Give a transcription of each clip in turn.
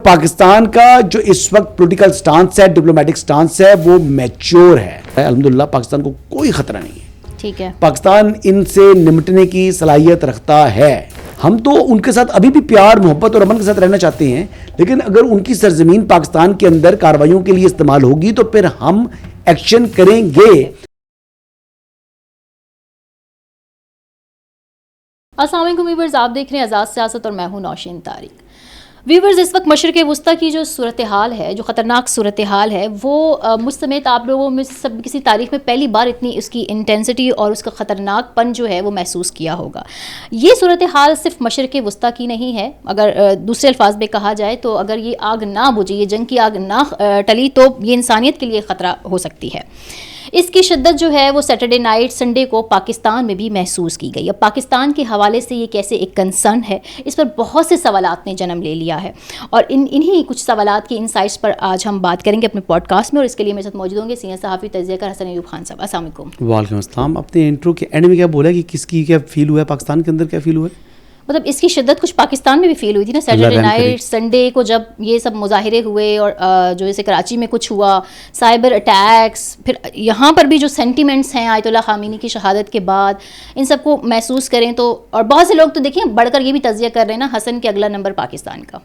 پاکستان کا جو اس وقت پولیٹیکل سٹانس ہے, ڈپلومیٹک سٹانس ہے, وہ میچور ہے. الحمدللہ پاکستان کو کوئی خطرہ نہیں ہے. ٹھیک ہے, پاکستان ان سے نمٹنے کی صلاحیت رکھتا ہے. ہم تو ان کے ساتھ ابھی بھی پیار, محبت اور امن کے ساتھ رہنا چاہتے ہیں, لیکن اگر ان کی سرزمین پاکستان کے اندر کارروائیوں کے لیے استعمال ہوگی تو پھر ہم ایکشن کریں گے. السلام علیکم ویورز, آپ دیکھ رہے ہیں آزاد سیاست اور میں ہوں نوشین طارق. ویورز, اس وقت مشرق وسطیٰ کی جو صورتحال ہے, جو خطرناک صورتحال ہے, وہ مجھ سمیت آپ لوگوں میں سب کسی تاریخ میں پہلی بار اتنی اس کی انٹینسٹی اور اس کا خطرناک پن جو ہے وہ محسوس کیا ہوگا. یہ صورتحال صرف مشرق وسطیٰ کی نہیں ہے. اگر دوسرے الفاظ میں کہا جائے تو اگر یہ آگ نہ بجھی, یہ جنگ کی آگ نہ ٹلی, تو یہ انسانیت کے لیے خطرہ ہو سکتی ہے. اس کی شدت جو ہے وہ سیٹرڈے نائٹ سنڈے کو پاکستان میں بھی محسوس کی گئی. اب پاکستان کے حوالے سے یہ کیسے ایک کنسرن ہے, اس پر بہت سے سوالات نے جنم لے لیا ہے, اور انہی کچھ سوالات کی انسائٹس پر آج ہم بات کریں گے اپنے پوڈ کاسٹ میں. اور اس کے لیے میرے ساتھ موجود ہوں گے سینئر صحافی تجزیہ کار حسن ایوب خان صاحب. السلام علیکم. وعلیکم السلام. اپنے انٹرو کے اینڈ میں کیا بولا کہ کس کی کیا فیل ہوا ہے, پاکستان کے اندر کیا فیل ہوا ہے؟ مطلب اس کی شدت کچھ پاکستان میں بھی فیل ہوئی تھی نا, سیٹرڈے نائٹ سنڈے کو جب یہ سب مظاہرے ہوئے, اور جو جیسے کراچی میں کچھ ہوا, سائبر اٹیکس, پھر یہاں پر بھی جو سینٹیمنٹس ہیں آیت اللہ خامنی کی شہادت کے بعد, ان سب کو محسوس کریں تو, اور بہت سے لوگ تو دیکھیں بڑھ کر یہ بھی تجزیہ کر رہے ہیں نا حسن کے اگلا نمبر پاکستان کا.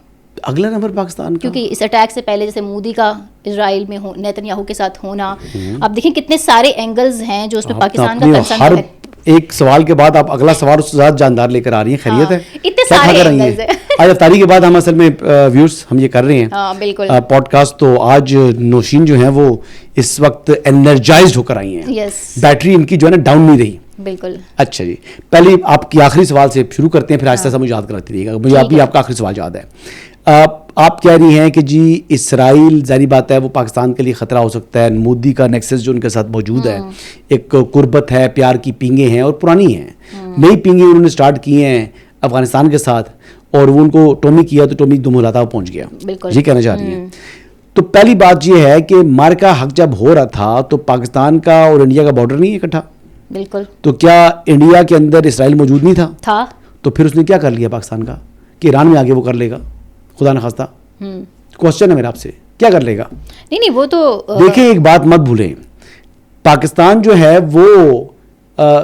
اگلا نمبر پاکستان کا, کیونکہ اس اٹیک سے پہلے جیسے مودی کا اسرائیل میں نیتن یاہو کے ساتھ ہونا, اب دیکھیں کتنے سارے اینگلز ہیں جو اس میں پاکستان کا کنسرن ہے. ایک سوال کے بعد آپ اگلا سوال اس سے زیادہ جاندار لے کر آ رہی ہیں. خیریت ہے؟ اتنے سارے اینگلز ہیں. آج افطاری کے بعد ہم اصل میں ویورز ہم یہ کر رہے ہیں بالکل پوڈ کاسٹ, تو آج نوشین جو ہیں وہ اس وقت انرجائزڈ ہو کر آئی ہیں. بیٹری ان کی جو ہے نا ڈاؤن نہیں رہی. بالکل. اچھا جی, پہلے آپ کی آخری سوال سے شروع کرتے ہیں, پھر آہستہ آہستہ مجھے یاد کراتی رہیے گا. مجھے ابھی آپ کا آخری سوال یاد ہے. آپ کہہ رہی ہیں کہ جی اسرائیل ظاہری بات ہے وہ پاکستان کے لیے خطرہ ہو سکتا ہے. مودی کا نیکسس جو ان کے ساتھ موجود ہے, ایک قربت ہے, پیار کی پینگیں ہیں اور پرانی ہیں. نئی پینگیں انہوں نے سٹارٹ کی ہیں افغانستان کے ساتھ, اور وہ ان کو ٹومی کیا تو ٹومی دم ہلاتا پہنچ گیا. یہ کہنا چاہ رہی ہیں. تو پہلی بات یہ ہے کہ مارکا حق جب ہو رہا تھا تو پاکستان کا اور انڈیا کا بارڈر نہیں اکٹھا. بالکل. تو کیا انڈیا کے اندر اسرائیل موجود نہیں تھا؟ تو پھر اس نے کیا کر لیا پاکستان کا کہ ایران میں آگے وہ کر لے گا, خدا نخواستہ. کوشچن ہے میرا آپ سے, کیا کر لے گا؟ نہیں وہ تو دیکھیں ایک بات مت بھولیں, پاکستان جو ہے وہ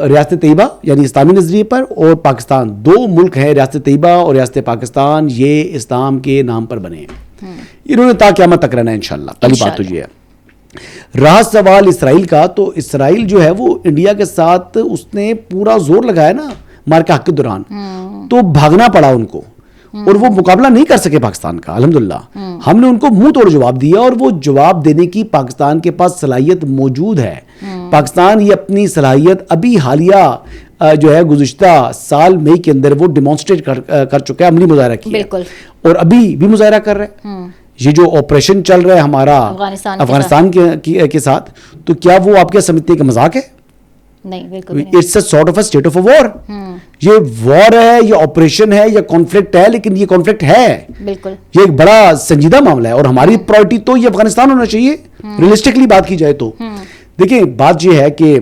ریاست طیبہ یعنی اسلامی نظریے پر, اور پاکستان, دو ملک ہیں ریاست طیبہ اور ریاست پاکستان, یہ اسلام کے نام پر بنے ہیں. انہوں نے تا قیامت تک رہنا ہے انشاءاللہ. پہلی بات تو یہ ہے. رہا سوال اسرائیل کا, تو اسرائیل جو ہے وہ انڈیا کے ساتھ اس نے پورا زور لگایا نا مارکا حق کے دوران, تو بھاگنا پڑا ان کو, اور وہ مقابلہ نہیں کر سکے پاکستان کا. الحمدللہ ہم نے ان کو منہ توڑ جواب دیا, اور وہ جواب دینے کی پاکستان کے پاس صلاحیت موجود ہے. پاکستان یہ اپنی صلاحیت ابھی حالیہ جو ہے گزشتہ سال مئی کے اندر وہ ڈیمانسٹریٹ کر چکا ہے, عملی مظاہرہ کیا, اور ابھی بھی مظاہرہ کر رہا ہے. یہ جو آپریشن چل رہا ہے ہمارا افغانستان کے ساتھ, تو کیا وہ آپ کیا سمجھتے ہیں کہ مذاق ہے؟ نہیں, بالکل. It's a sort of a state of a war. یہ وار ہے, یہ آپریشن ہے, یہ کانفلکٹ ہے, لیکن یہ کانفلکٹ ہے. بالکل. یہ ایک بڑا سنجیدہ معاملہ ہے, اور ہماری پرائورٹی تو یہ افغانستان ہونا چاہیے ریئلسٹکلی بات کی جائے تو. دیکھیں بات یہ ہے کہ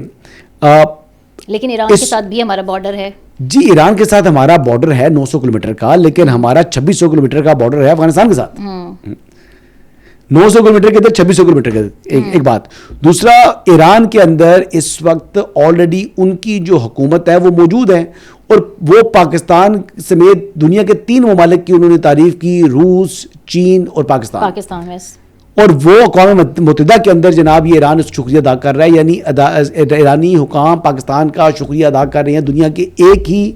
لیکن ایران کے ساتھ بھی ہمارا بارڈر ہے. جی, ایران کے ساتھ ہمارا بارڈر ہے 900 کلومیٹر کا, لیکن ہمارا 2600 کلومیٹر کا بارڈر ہے افغانستان کے ساتھ. 900 کلومیٹر کے اندر 2600 کلومیٹر کے ایک بات. دوسرا, ایران کے اندر اس وقت آلریڈی ان کی جو حکومت ہے وہ موجود ہے, اور وہ پاکستان سمیت دنیا کے 3 ممالک کی انہوں نے تعریف کی, روس, چین اور پاکستان میں. اور وہ اقوام متحدہ کے اندر جناب یہ ایران شکریہ ادا کر رہا ہے, یعنی ایرانی حکام پاکستان کا شکریہ ادا کر رہے ہیں. دنیا کے ایک ہی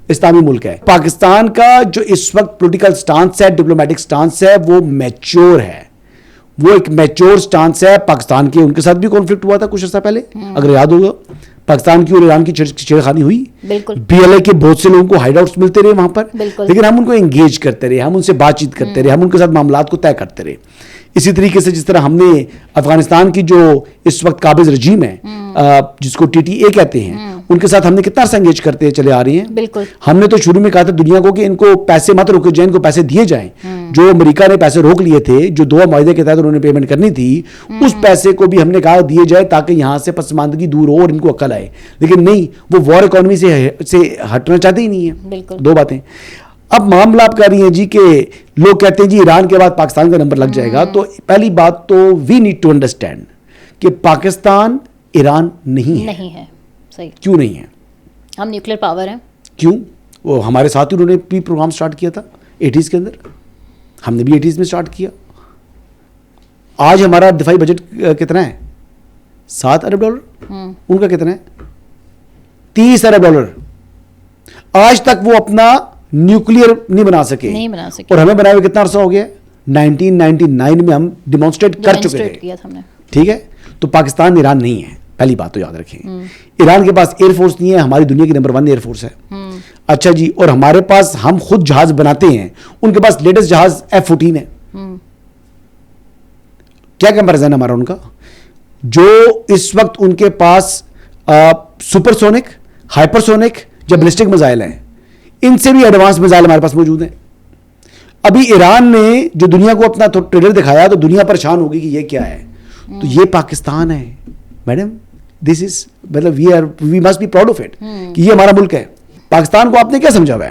اسلامی ملک ہے. پاکستان کا جو اس وقت پولیٹیکل سٹانس ہے, ڈپلومیٹک سٹانس ہے, وہ میچور ہے. وہ ایک میچور سٹانس ہے. پاکستان کے ان کے ساتھ بھی کانفلکٹ ہوا تھا کچھ عرصہ پہلے, اگر یاد ہوگا, پاکستان کی اور ایران کی چھیڑخانی ہوئی. بی ایل اے کے بہت سے لوگوں کو ہائیڈ آؤٹس ملتے رہے وہاں پر, لیکن ہم ان کو انگیج کرتے رہے, ہم ان سے بات چیت کرتے رہے, ہم ان کے ساتھ معاملات کو طے کرتے رہے. اسی طریقے سے جس طرح ہم نے افغانستان کی جو اس وقت قابض رجیم ہے جس کو TTA کہتے ہیں, ان کے ساتھ ہم نے کتنا عرصہ انگیج کرتے چلے آ رہے ہیں. بالکل. ہم نے تو شروع میں کہا تھا دنیا کو کہ ان کو پیسے مت روکے جائیں, ان کو پیسے دیے جائیں. جو امریکہ نے پیسے روک لیے تھے, جو 2 معاہدے کے تحت انہوں نے پیمنٹ کرنی تھی, اس پیسے کو بھی ہم نے کہا دیے جائے تاکہ یہاں سے پسماندگی دور ہو اور ان کو عقل آئے. لیکن نہیں, وہ وار اکانومی سے ہٹنا چاہتے ہی نہیں ہے. 2 باتیں. اب معاملہ آپ کہہ رہی ہیں جی کہ لوگ کہتے ہیں جی ایران کے بعد پاکستان کا نمبر لگ جائے گا. تو پہلی بات تو وی نیڈ ٹو انڈرسٹینڈ کہ پاکستان ایران نہیں ہے. صحیح. کیوں نہیں ہے؟ ہم نیوکلیر پاور ہیں. کیوں؟ وہ ہمارے ساتھ ہی انہوں نے بھی پروگرام سٹارٹ کیا تھا 80s کے اندر, ہم نے بھی 80s میں سٹارٹ کیا. آج ہمارا دفاعی بجٹ کتنا ہے؟ $7 ارب. ان کا کتنا ہے؟ $30 ارب. آج تک وہ اپنا نیوکلیر نہیں بنا سکے. اور ہمیں بنائے ہوئے کتنا عرصہ ہو گیا؟ 1999 میں ہم ڈیمانسٹریٹ کر چکے تھے. ٹھیک ہے, تو پاکستان ایران نہیں ہے, پہلی بات تو یاد رکھیں. ایران کے پاس ایئر فورس نہیں ہے, ہماری دنیا کی نمبر 1 ایئر فورس ہے. اچھا جی, اور ہمارے پاس ہم خود جہاز بناتے ہیں, ان کے پاس لیٹسٹ جہاز F-14 ہے. کیا کمپیریزن ہمارا ان کا؟ جو اس وقت ان کے پاس سپر سونک, ہائپر سونک یا بلسٹک میزائل ہیں, ان سے بھی ایڈوانس میزائل ہمارے پاس موجود ہیں. ابھی ایران نے جو دنیا کو اپنا ٹریلر دکھایا تو دنیا پریشان ہوگی کہ یہ کیا ہے. تو یہ پاکستان ہے میڈم, دس از مطلب we must be proud of it کہ یہ ہمارا ملک ہے. پاکستان کو آپ نے کیا سمجھا ہوا ہے؟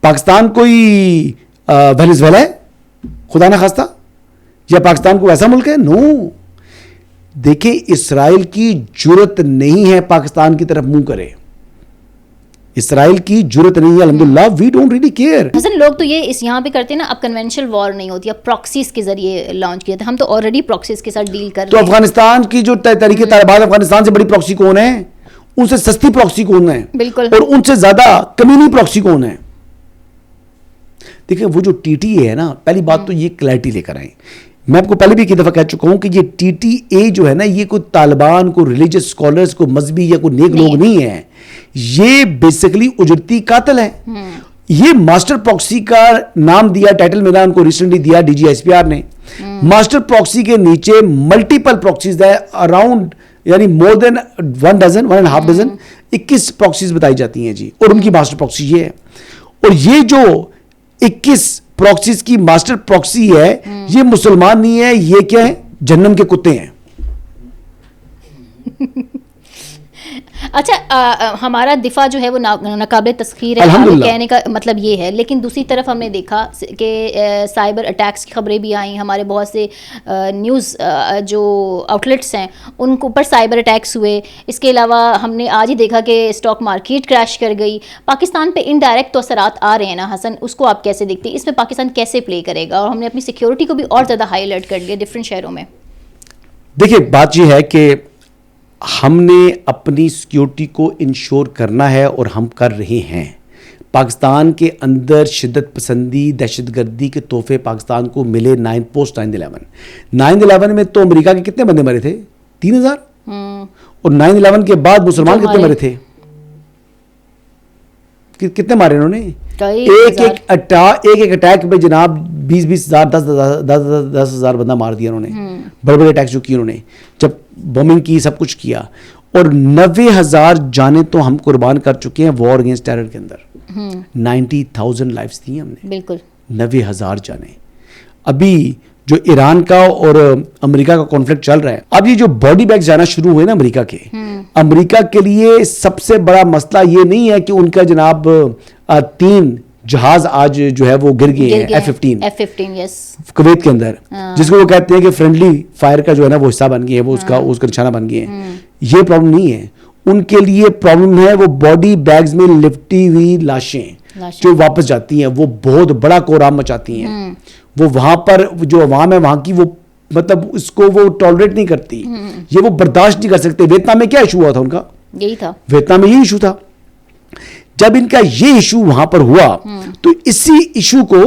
پاکستان کوئی وینزویلا ہے خدا نہ خواستہ, یا پاکستان کو ویسا ملک ہے؟ نو. دیکھیں, اسرائیل کی جرت نہیں ہے پاکستان کی طرف منہ کرے, اسرائیل کی جرت نہیں ہے. الحمدللہ وی ڈونٹ ریلی کیئر. حسن, لوگ تو یہ اس یہاں پہ کرتے ہیں نا, اب کنونشنل وار نہیں ہوتی, اب پراکسیز کے ذریعے لانچ کیا تھا. ہم تو آلریڈی پراکسیز کے ساتھ ڈیل کر رہے ہیں. تو افغانستان کی جو تحریک طالبان, افغانستان سے بڑی پراکسی کون ہے؟ ان سے سستی پراکسی کون ہے؟ بالکل. اور ان سے زیادہ کمینی پراکسی کون ہے؟ دیکھیں, وہ جو ٹی ٹی اے ہے نا, پہلی بات تو یہ کلیئرٹی لے کر آئیں. میں آپ کو پہلے بھی ایک دفعہ کہہ چکا ہوں کہ یہ ٹی ٹی اے جو ہے نا, یہ کوئی طالبان کو ریلیجس اسکالرس کو مذہبی یا کوئی نیک لوگ نہیں ہے. یہ بیسیکلی اجرتی قاتل ہے. یہ ماسٹر پراکسی کا نام دیا, ٹائٹل ملا ان کو ریسنٹلی دیا D G S P R نے. ماسٹر پراکسی کے نیچے ملٹیپل پراکسیز ہے, اراؤنڈ یعنی more than 1 dozen 1.5 dozen 21 proxies بتائی جاتی ہیں جی, اور ان کی ماسٹر پراکسی یہ ہے. اور یہ جو 21 پراکسیز کی ماسٹر پراکسی ہے, یہ مسلمان نہیں ہے, یہ کیا ہے؟ جہنم کے کتے ہیں. اچھا, ہمارا دفاع جو ہے وہ ناقابل تسخیر ہے, کہنے کا مطلب یہ ہے. لیکن دوسری طرف ہم نے دیکھا کہ سائبر اٹیکس کی خبریں بھی آئیں, ہمارے بہت سے نیوز جو آؤٹلیٹس ہیں ان کے اوپر سائبر اٹیکس ہوئے. اس کے علاوہ ہم نے آج ہی دیکھا کہ اسٹاک مارکیٹ کریش کر گئی. پاکستان پہ انڈائریکٹ تو اثرات آ رہے ہیں نا حسن, اس کو آپ کیسے دیکھتے ہیں؟ اس میں پاکستان کیسے پلے کرے گا؟ اور ہم نے اپنی سیکیورٹی کو بھی اور زیادہ ہائی الرٹ کر لیا ڈفرینٹ شہروں میں. دیکھیں, بات یہ ہے کہ ہم نے اپنی سیکیورٹی کو انشور کرنا ہے, اور ہم کر رہے ہیں. پاکستان کے اندر شدت پسندی, دہشت گردی کے تحفے پاکستان کو ملے پوسٹ 9/11 میں. تو امریکہ کے کتنے بندے مرے تھے؟ 3000. اور 9/11 کے بعد مسلمان کتنے مرے تھے؟ کتنے مارے انہوں نے؟ ایک اٹیک میں جناب 20,000 10,000 بندہ مار دیا انہوں نے. بڑے بڑے اٹیکس جو کیے انہوں نے, جب بومنگ کی, سب کچھ کیا, اور 90,000 جانیں تو ہم قربان کر چکے ہیں وار اگینسٹ ٹیرر کے اندر. 90,000 لائفز دی ہم نے. بالکل 90,000 جانیں. ابھی جو ایران کا اور امریکہ کا کانفلکٹ چل رہا ہے, اب یہ جو باڈی بیگز جانا شروع ہوئے نا امریکہ کے, امریکہ کے لیے سب سے بڑا مسئلہ یہ نہیں ہے کہ ان کا جناب 3 جہاز آج جو ہے وہ گر گئے ہیں F-15 یس کویت کے اندر, جس کو وہ کہتے ہیں کہ فرینڈلی فائر کا جو ہے نا وہ حصہ بن گئے ہیں, وہ اس کا نشانہ بن گئے ہیں. یہ پرابلم نہیں ہے ان کے لیے, پرابلم ہے وہ باڈی بیگز میں لپٹی ہوئی لاشیں جو واپس جاتی ہیں, وہ بہت بڑا کورام مچاتی ہیں. وہ وہاں پر جو عوام ہے وہاں کی, وہ مطلب اس کو وہ ٹالریٹ نہیں کرتی, یہ وہ برداشت نہیں کر سکتے. ویتنام میں کیا ایشو ہوا تھا ان کا؟ یہی تھا, ویتنام میں یہی ایشو تھا. جب ان کا یہ ایشو وہاں پر ہوا تو اسی ایشو کو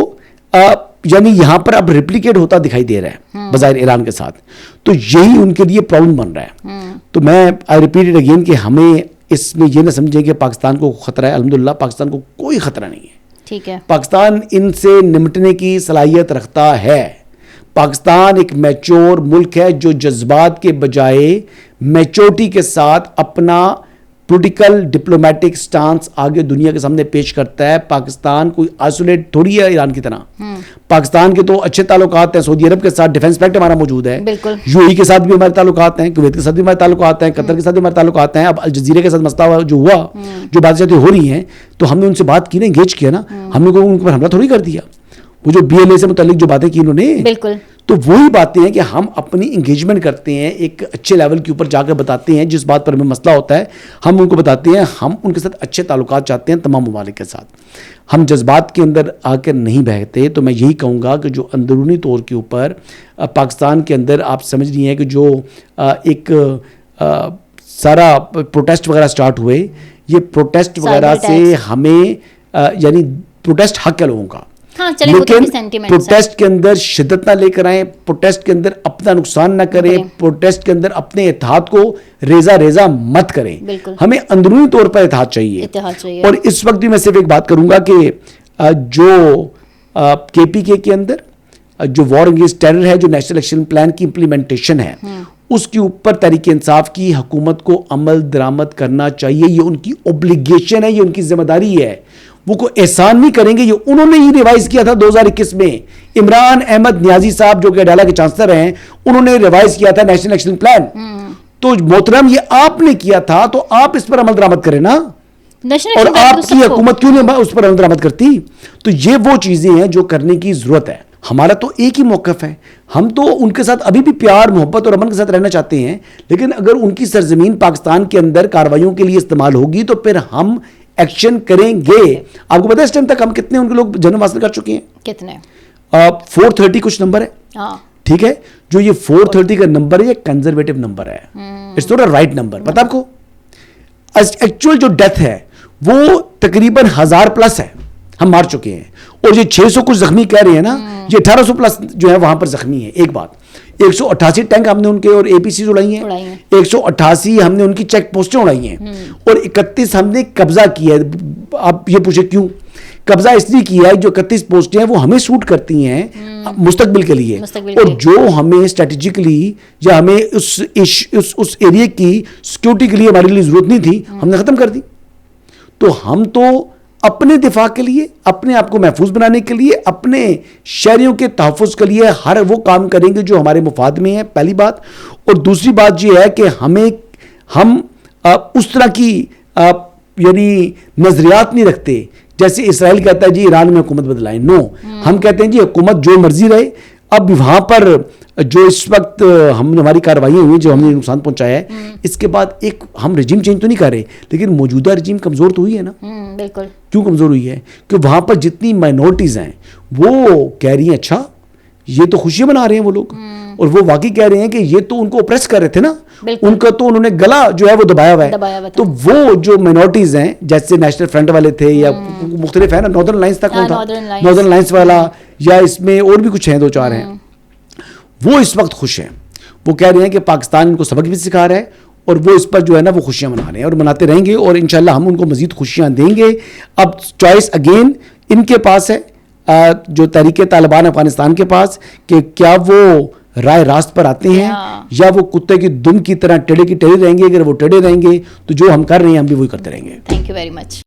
یعنی یہاں پر اب ریپلیکیٹ ہوتا دکھائی دے رہا ہے بظاہر ایران کے ساتھ. تو یہی ان کے لیے پرابلم بن رہا ہے. تو میں آئی ریپیٹ اٹ اگین کہ ہمیں اس میں یہ نہ سمجھیں کہ پاکستان کو خطرہ ہے. الحمدللہ پاکستان کو کوئی خطرہ نہیں ہے. ٹھیک ہے, پاکستان ان سے نمٹنے کی صلاحیت رکھتا ہے. پاکستان ایک میچور ملک ہے جو جذبات کے بجائے میچورٹی کے ساتھ اپنا پولیٹیکل ڈپلومیٹک سٹانس آگے دنیا کے سامنے پیش کرتا ہے. پاکستان کوئی آئسولیٹ تھوڑی ہے ایران کی طرح. پاکستان کے تو اچھے تعلقات ہیں, سعودی عرب کے ساتھ ڈیفینس پیکٹ ہمارا موجود ہے, یو اے کے ساتھ بھی ہمارے تعلقات ہیں, کویت کے ساتھ بھی ہمارے تعلقات ہیں, قطر کے ساتھ بھی ہمارے تعلقات ہیں. اب الجزیرے کے ساتھ مسئلہ جو ہوا, جو باتیں ہو رہی ہیں, تو ہم نے ان سے بات کی نا, انگیج کیا نا, ہم نے ان پر حملہ تھوڑی کر دیا. وہ جو بی ایل اے سے متعلق جو باتیں کی انہوں نے, بالکل, تو وہی باتیں ہیں کہ ہم اپنی انگیجمنٹ کرتے ہیں, ایک اچھے لیول کے اوپر جا کر بتاتے ہیں جس بات پر ہمیں مسئلہ ہوتا ہے, ہم ان کو بتاتے ہیں, ہم ان کے ساتھ اچھے تعلقات چاہتے ہیں تمام ممالک کے ساتھ. ہم جذبات کے اندر آ کر نہیں بہتے. تو میں یہی کہوں گا کہ جو اندرونی طور کے اوپر پاکستان کے اندر آپ سمجھ رہی ہیں کہ جو ایک سارا پروٹیسٹ وغیرہ سٹارٹ ہوئے, یہ پروٹیسٹ وغیرہ سے ہمیں یعنی پروٹیسٹ حق ہے لوگوں کا, لیکن پروٹیسٹ کے اندر شدت نہ لے کر آئیں, پروٹیسٹ کے اندر اپنا نقصان نہ کریں, پروٹیسٹ کے اندر اپنے اتحاد کو ریزہ ریزہ مت کریں. ہمیں اندرونی طور پر اتحاد چاہیے. اور اس وقت بھی میں صرف ایک بات کروں گا کہ جو کے پی کے اندر جو وار اگینسٹ ٹیرر ہے, جو نیشنل ایکشن پلان کی امپلیمنٹیشن ہے, اس کے اوپر تحریک انصاف کی حکومت کو عمل درآمد کرنا چاہیے. یہ ان کی اوبلیگیشن ہے, یہ ان کی ذمہ داری ہے. وہ کو احسان نہیں کریں گے. یہ انہوں نے ہی ریوائز کیا تھا 2021 میں. عمران احمد نیازی صاحب جو کہ اڈالہ کے چانسلر ہیں, انہوں نے ریوائز کیا تھا نیشنل ایکشن پلان. تو محترم یہ آپ نے کیا تھا, تو آپ اس پر عمل درآمد کریں نا, اور آپ کی حکومت کیوں نہیں اس پر عمل درآمد کرتی. تو یہ وہ چیزیں ہیں جو کرنے کی ضرورت ہے. ہمارا تو ایک ہی موقف ہے, ہم تو ان کے ساتھ ابھی بھی پیار محبت اور امن کے ساتھ رہنا چاہتے ہیں, لیکن اگر ان کی سرزمین پاکستان کے اندر کارروائیوں کے لیے استعمال ہوگی تو پھر ہم ایکشن کریں گے. آپ کو پتا ہے اس ٹائم تک ہم کتنے ان کے لوگ جنم حاصل کر چکے ہیں؟ کتنے؟ 430 کچھ نمبر ہے, ٹھیک ہے. جو یہ 430 کا نمبر ہے, یہ کنزرویٹو نمبر ہے, it's not a right number. پتا آپ کو ایکچوئل جو ڈیتھ ہے وہ تقریباً 1000+ ہے, ہم مار چکے ہیں. اور یہ 600 کچھ زخمی کہہ رہے ہیں نا, یہ 1800+ جو ہے وہاں پر زخمی ہے. ایک بات, 188 ٹینک ہم نے ان کے اور اے پی سی اڑائی ہیں, 188 ہم نے ان کی چیک پوسٹیں اڑائی ہیں, اور 31 ہم نے قبضہ کیا ہے. آپ یہ پوچھیں کیوں قبضہ؟ اس لیے کیا ہے جو 31 پوسٹیں ہیں وہ ہمیں سوٹ کرتی ہیں مستقبل کے لیے, اور جو ہمیں اسٹریٹجکلی یا ہمیں اس ایریا کی سیکورٹی کے لیے ہمارے لیے ضرورت نہیں تھی, ہم نے ختم کر دی. تو ہم تو اپنے دفاع کے لیے, اپنے آپ کو محفوظ بنانے کے لیے, اپنے شہریوں کے تحفظ کے لیے ہر وہ کام کریں گے جو ہمارے مفاد میں ہے, پہلی بات. اور دوسری بات یہ ہے کہ ہم اس طرح کی یعنی نظریات نہیں رکھتے جیسے اسرائیل کہتا ہے جی ایران میں حکومت بدلائیں. نو, ہم کہتے ہیں جی حکومت جو مرضی رہے. اب وہاں پر جو اس وقت ہماری کارروائیاں ہوئی جو ہم نے نقصان پہنچایا ہے, اس کے بعد ایک ہم رجیم چینج تو نہیں کر رہے, لیکن موجودہ رجیم کمزور تو ہوئی ہے نا. بالکل. کیوں کمزور ہوئی ہے؟ کہ وہاں پر جتنی مائنورٹیز ہیں وہ کہہ رہی ہیں اچھا یہ تو خوشیاں منا رہے ہیں وہ لوگ, اور وہ واقعی کہہ رہے ہیں کہ یہ تو ان کو اوپریس کر رہے تھے نا, ان کا تو انہوں نے گلا جو ہے وہ دبایا ہوا ہے. تو وہ جو مائنورٹیز ہیں جیسے نیشنل فرنٹ والے تھے یا مختلف ہیں نا, ناردرن الائنس تک کون تھا, ناردرن الائنس والا, یا اس میں اور بھی کچھ ہیں 2-4 ہیں, وہ اس وقت خوش ہیں. وہ کہہ رہے ہیں کہ پاکستان ان کو سبق بھی سکھا رہا ہے, اور وہ اس پر جو ہے نا وہ خوشیاں منا رہے ہیں اور مناتے رہیں گے, اور انشاءاللہ ہم ان کو مزید خوشیاں دیں گے. اب چوائس اگین ان کے پاس ہے, جو تحریک طالبان افغانستان کے پاس, کہ کیا وہ رائے راست پر آتے ہیں یا وہ کتے کی دم کی طرح ٹیڑے کی ٹیڑے رہیں گے. اگر وہ ٹیڑے رہیں گے تو جو ہم کر رہے ہیں ہم بھی وہی کرتے رہیں گے. Thank you very much.